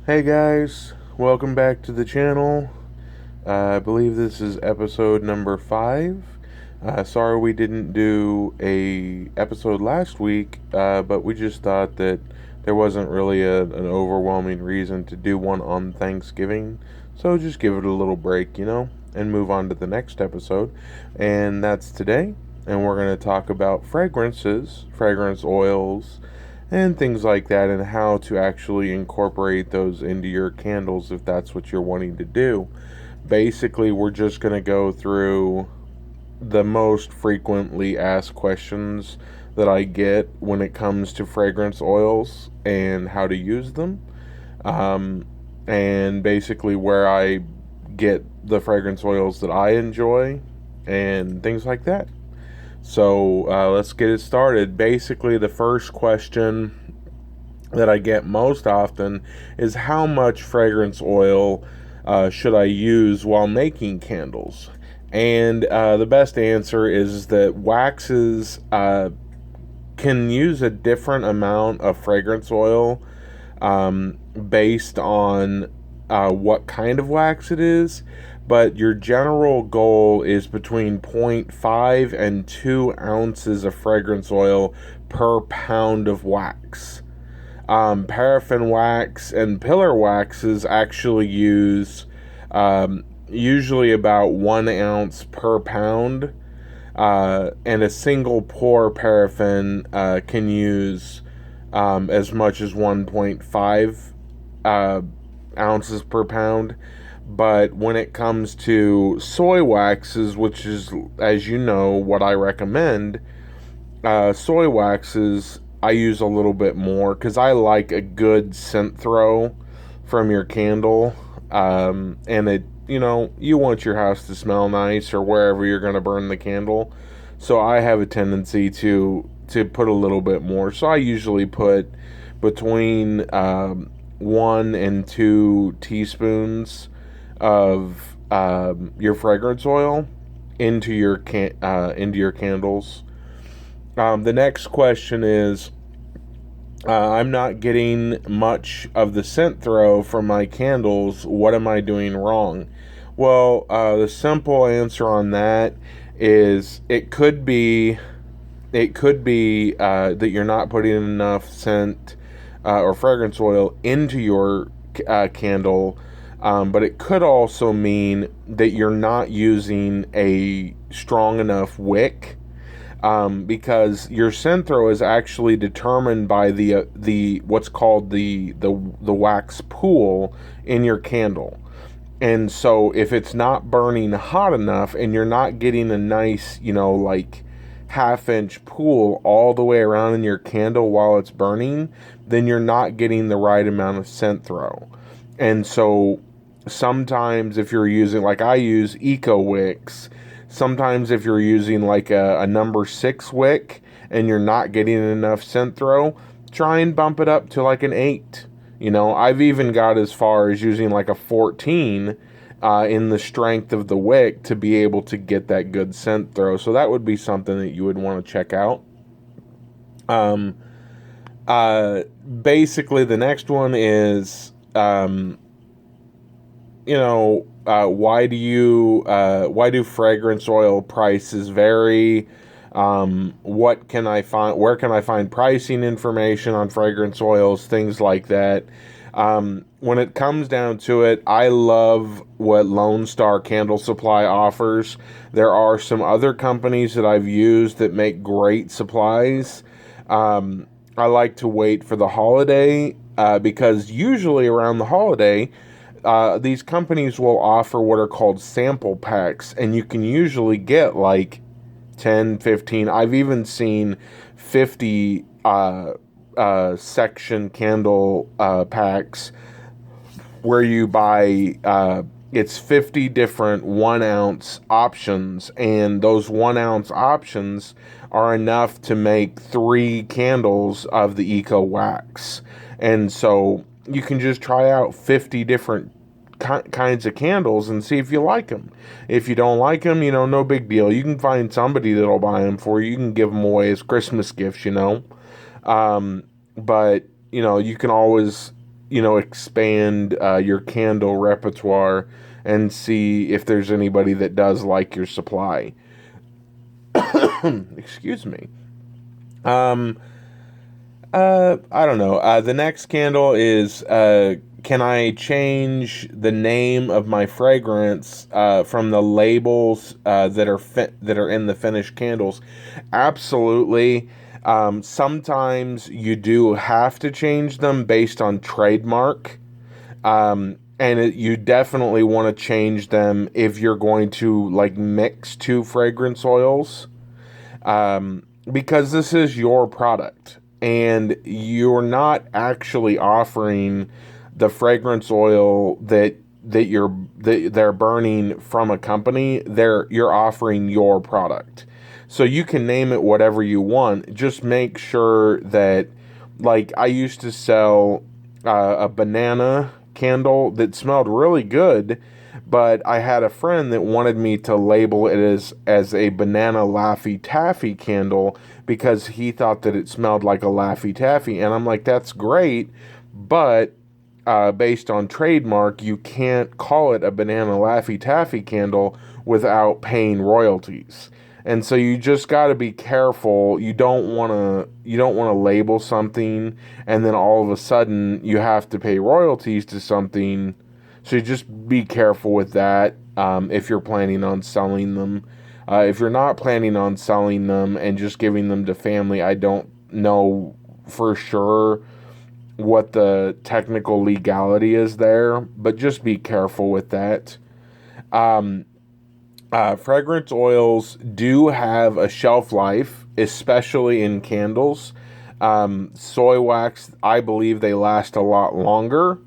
Hey guys, welcome back to the channel. I believe this is episode number 5. Sorry we didn't do a episode last week, but we just thought that there wasn't really an overwhelming reason to do one on Thanksgiving. So just give it a little break, and move on to the next episode. And that's today. And we're going to talk about fragrances, fragrance oils, and things like that, and how to actually incorporate those into your candles if that's what you're wanting to do. Basically, we're just going to go through the most frequently asked questions that I get when it comes to fragrance oils and how to use them, um, and basically where I get the fragrance oils that I enjoy and things like that. So let's get it started. Basically, the first question that I get most often is how much fragrance oil should I use while making candles? And the best answer is that waxes can use a different amount of fragrance oil based on what kind of wax it is, but your general goal is between zero point 0.5 and 2 ounces of fragrance oil per pound of wax. Paraffin wax and pillar waxes actually use usually about 1 ounce per pound, and a single pour paraffin can use as much as 1.5 ounces per pound. But when it comes to soy waxes, which is, as you know, what I recommend, soy waxes I use a little bit more because I like a good scent throw from your candle. And you want your house to smell nice or wherever you're going to burn the candle. So I have a tendency to put a little bit more. So I usually put between 1 and 2 teaspoons of your fragrance oil into your candles. The next question is, I'm not getting much of the scent throw from my candles. What am I doing wrong? Well, the simple answer on that is that you're not putting enough scent or fragrance oil into your candle, but it could also mean that you're not using a strong enough wick, because your scent throw is actually determined by the what's called the wax pool in your candle. And so if it's not burning hot enough and you're not getting a nice, like half-inch pool all the way around in your candle while it's burning, then you're not getting the right amount of scent throw. And so sometimes if you're using, like I use Eco Wicks, sometimes if you're using like a number 6 wick and you're not getting enough scent throw, try and bump it up to like an 8. I've even got as far as using like a 14 in the strength of the wick to be able to get that good scent throw. So that would be something that you would want to check out. Um, Basically, the next one is, why do fragrance oil prices vary? What can I find? Where can I find pricing information on fragrance oils? Things like that. When it comes down to it, I love what Lone Star Candle Supply offers. There are some other companies that I've used that make great supplies. I like to wait for the holiday, because usually around the holiday, these companies will offer what are called sample packs, and you can usually get like 10, 15. I've even seen 50 section candle packs where you buy, it's 50 different 1 ounce options, and those 1 ounce options are enough to make 3 candles of the Eco Wax. And so you can just try out 50 different kinds of candles and see if you like them. If you don't like them, no big deal. You can find somebody that'll buy them for you. You can give them away as Christmas gifts. But you can always expand your candle repertoire and see if there's anybody that does like your supply. Excuse me. I don't know. The next candle is, can I change the name of my fragrance from the labels that are in the finished candles? Absolutely. Sometimes you do have to change them based on trademark. And you definitely want to change them if you're going to like mix two fragrance oils, because this is your product and you're not actually offering the fragrance oil that they're burning from a company. You're offering your product. So you can name it whatever you want. Just make sure that, like, I used to sell a banana candle that smelled really good, but I had a friend that wanted me to label it as a banana Laffy Taffy candle because he thought that it smelled like a Laffy Taffy. And I'm like, that's great, but based on trademark, you can't call it a banana Laffy Taffy candle without paying royalties. And so you just got to be careful. You don't want to label something and then all of a sudden you have to pay royalties to something. So you just be careful with that if you're planning on selling them. If you're not planning on selling them and just giving them to family, I don't know for sure what the technical legality is there, but just be careful with that. Fragrance oils do have a shelf life, especially in candles. Soy wax, I believe they last a lot longer.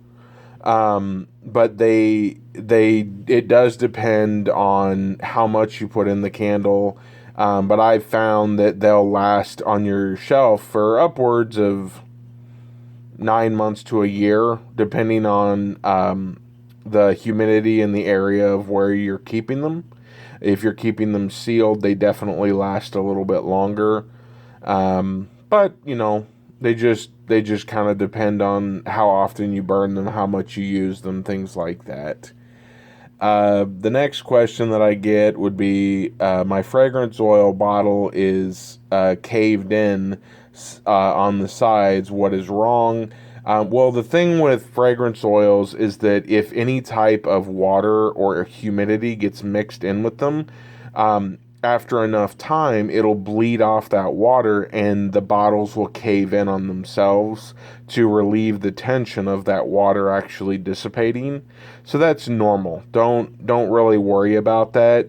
But it does depend on how much you put in the candle. But I've found that they'll last on your shelf for upwards of 9 months to a year, depending on the humidity in the area of where you're keeping them. If you're keeping them sealed, they definitely last a little bit longer. But they just kind of depend on how often you burn them, how much you use them, things like that. The next question that I get would be, my fragrance oil bottle is caved in on the sides. What is wrong? Well, the thing with fragrance oils is that if any type of water or humidity gets mixed in with them, after enough time, it'll bleed off that water and the bottles will cave in on themselves to relieve the tension of that water actually dissipating. So that's normal. Don't really worry about that.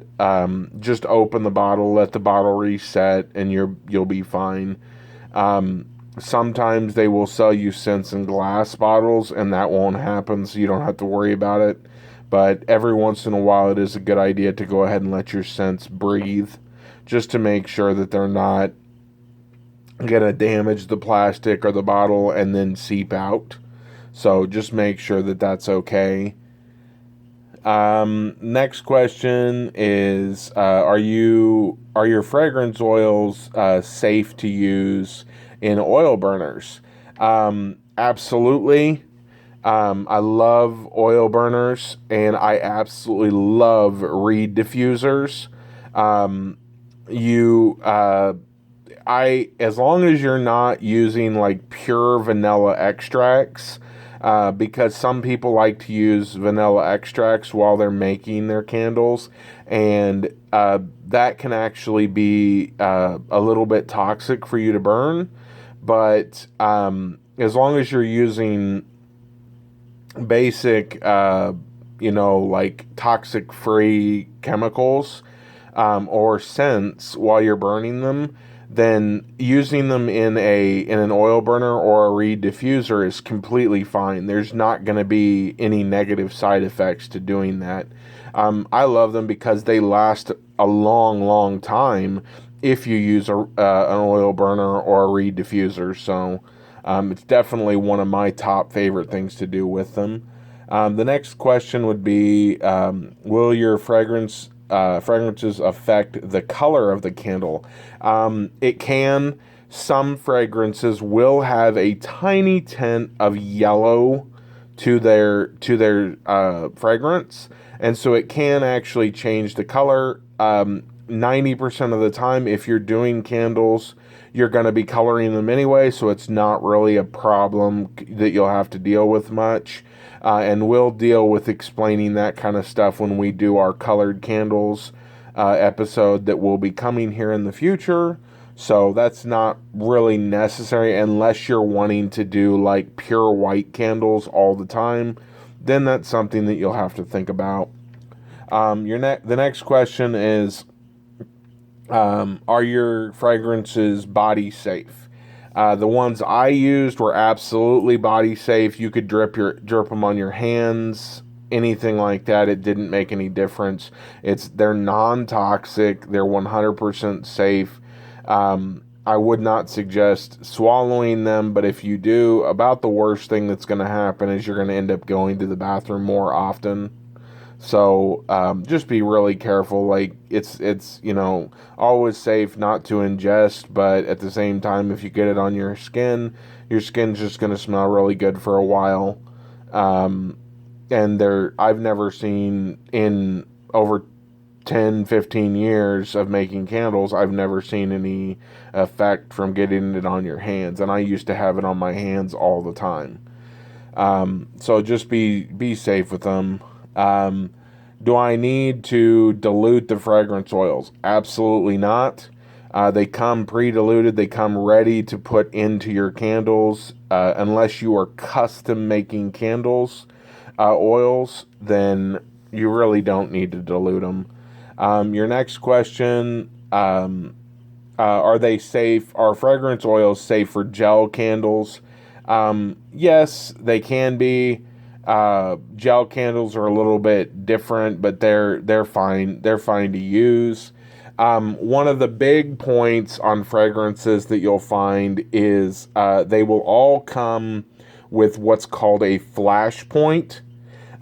Just open the bottle, let the bottle reset, and you'll be fine. Sometimes they will sell you scents in glass bottles, and that won't happen, so you don't have to worry about it. But every once in a while, it is a good idea to go ahead and let your scents breathe, just to make sure that they're not going to damage the plastic or the bottle and then seep out. So just make sure that that's okay. Next question is, are your fragrance oils safe to use in oil burners? Absolutely. I love oil burners, and I absolutely love reed diffusers. As long as you're not using like pure vanilla extracts, because some people like to use vanilla extracts while they're making their candles, and that can actually be a little bit toxic for you to burn. But as long as you're using basic, like toxic-free chemicals or scents while you're burning them, then using them in an oil burner or a reed diffuser is completely fine. There's not going to be any negative side effects to doing that. I love them because they last a long, long time if you use an oil burner or a reed diffuser. So it's definitely one of my top favorite things to do with them. The next question would be, will your fragrances affect the color of the candle? It can. Some fragrances will have a tiny tint of yellow to their fragrance, and so it can actually change the color. 90% of the time, if you're doing candles, you're going to be coloring them anyway, so it's not really a problem that you'll have to deal with much. And we'll deal with explaining that kind of stuff when we do our colored candles episode that will be coming here in the future. So that's not really necessary unless you're wanting to do like pure white candles all the time. Then that's something that you'll have to think about. The next question is, are your fragrances body safe? The ones I used were absolutely body safe. You could drip them on your hands, anything like that. It didn't make any difference. They're non-toxic. They're 100% safe. I would not suggest swallowing them, but if you do, about the worst thing that's going to happen is you're going to end up going to the bathroom more often. So just be really careful. Like it's always safe not to ingest, but at the same time, if you get it on your skin's just going to smell really good for a while. And I've never seen, in over 10, 15 years of making candles, I've never seen any effect from getting it on your hands. And I used to have it on my hands all the time. So just be safe with them. Do I need to dilute the fragrance oils? Absolutely not. They come pre-diluted. They come ready to put into your candles. Unless you are custom making candles, oils, then you really don't need to dilute them. Your next question, are they safe? Are fragrance oils safe for gel candles? Yes, they can be. Gel candles are a little bit different, but they're fine. They're fine to use. One of the big points on fragrances that you'll find is they will all come with what's called a flash point.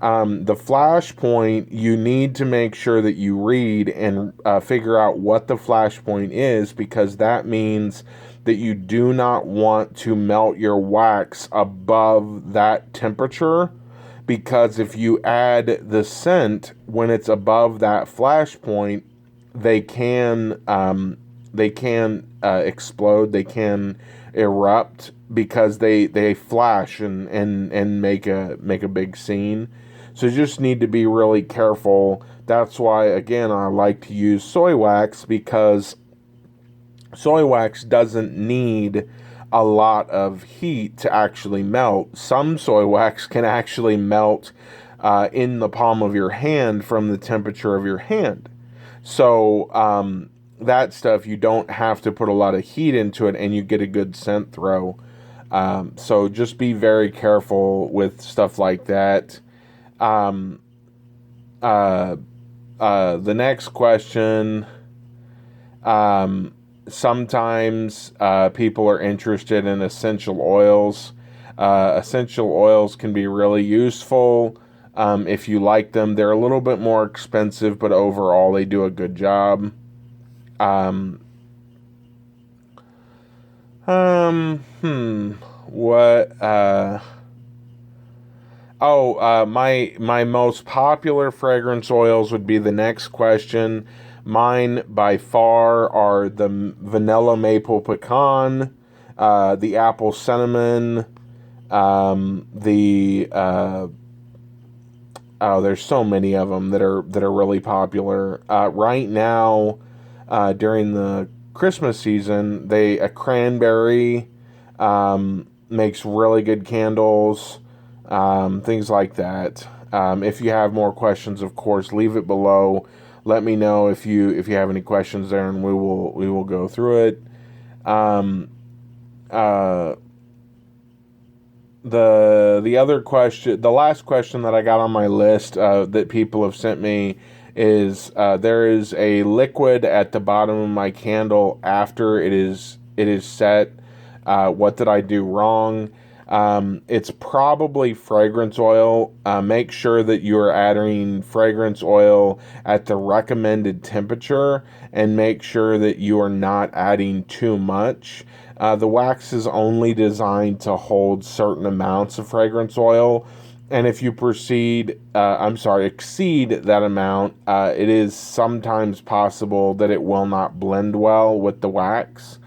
The flash point, you need to make sure that you read and figure out what the flash point is, because that means that you do not want to melt your wax above that temperature, because if you add the scent when it's above that flash point, they can explode, they can erupt, because they flash and make a big scene. So you just need to be really careful. That's why, again, I like to use soy wax, because soy wax doesn't need a lot of heat to actually melt. Some soy wax can actually melt in the palm of your hand from the temperature of your hand. So that stuff, you don't have to put a lot of heat into it, and you get a good scent throw. So just be very careful with stuff like that. The next question, sometimes people are interested in essential oils. Essential oils can be really useful if you like them. They're a little bit more expensive, but overall they do a good job. My most popular fragrance oils would be the next question. Mine by far are the vanilla maple pecan, the apple cinnamon, there's so many of them that are really popular. Right now, during the Christmas season, a cranberry makes really good candles, things like that. If you have more questions, of course, leave it below. Let me know if you have any questions there, and we will go through it. The other question, the last question that I got on my list that people have sent me is, there is a liquid at the bottom of my candle after it is set. What did I do wrong? It's probably fragrance oil. Make sure that you are adding fragrance oil at the recommended temperature, and make sure that you are not adding too much. The wax is only designed to hold certain amounts of fragrance oil, And if you exceed that amount, it is sometimes possible that it will not blend well with the wax.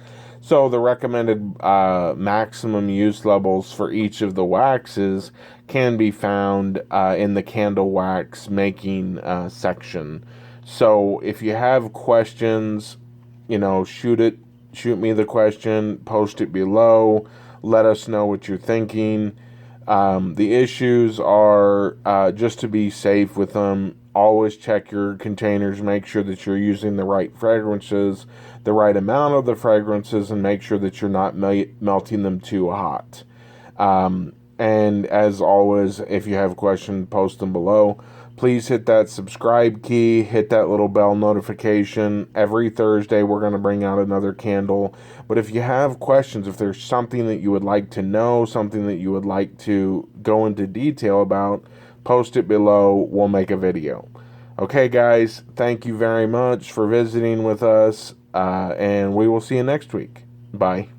So the recommended maximum use levels for each of the waxes can be found in the candle wax making section. So if you have questions, shoot me the question, post it below, let us know what you're thinking. The issues are just to be safe with them. Always check your containers, make sure that you're using the right fragrances, the right amount of the fragrances, and make sure that you're not melting them too hot. And as always, if you have questions, post them below. Please hit that subscribe key, hit that little bell notification. Every Thursday, we're going to bring out another candle. But if you have questions, if there's something that you would like to know, something that you would like to go into detail about, post it below. We'll make a video. Okay, guys, thank you very much for visiting with us, and we will see you next week. Bye.